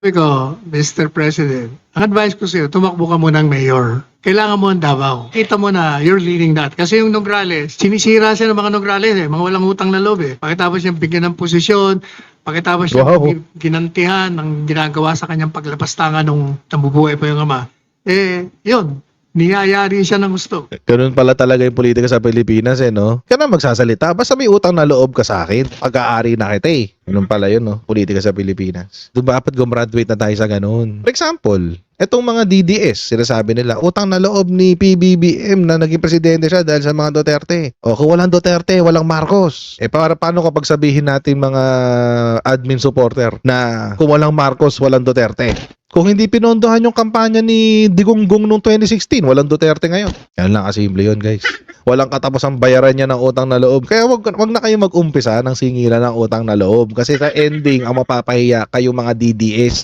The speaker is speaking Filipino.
Sabi ko, Mr. President, ang advice ko sa'yo, tumakbo ka muna ng mayor. Kailangan mo ang Davao. Kita mo na you're leading that. Kasi yung Nograles, sinisira siya ng mga Nograles mga walang utang na loob Pagkatapos niyang bigyan ng posisyon, pagkatapos niya ginantihan ng ginagawa sa kanyang paglapastangan nung nabubuhay pa yung ama. Yun, niyayari siya ng gusto. Ganun pala talaga yung politika sa Pilipinas no? Ka na magsasalita, basta may utang na loob ka sa akin, pag-aari na kita Ganun pala yun, no? Politika sa Pilipinas. Doon ba dapat gumraduate na tayo sa ganun? For example, etong mga DDS, sinasabi nila, utang na loob ni PBBM na naging presidente siya dahil sa mga Duterte. O kung walang Duterte, walang Marcos. Paano kapag sabihin natin mga admin supporter na kung walang Marcos, walang Duterte? Kung hindi pinondohan yung kampanya ni Digonggong noong 2016, walang Duterte ngayon. Yan lang kasimple yun, guys. Walang katapusang bayaran niya ng utang na loob. Kaya wag na kayo mag-umpisa ng singilan ng utang na loob. Kasi sa ending, ang mapapahiya kayo mga DDS.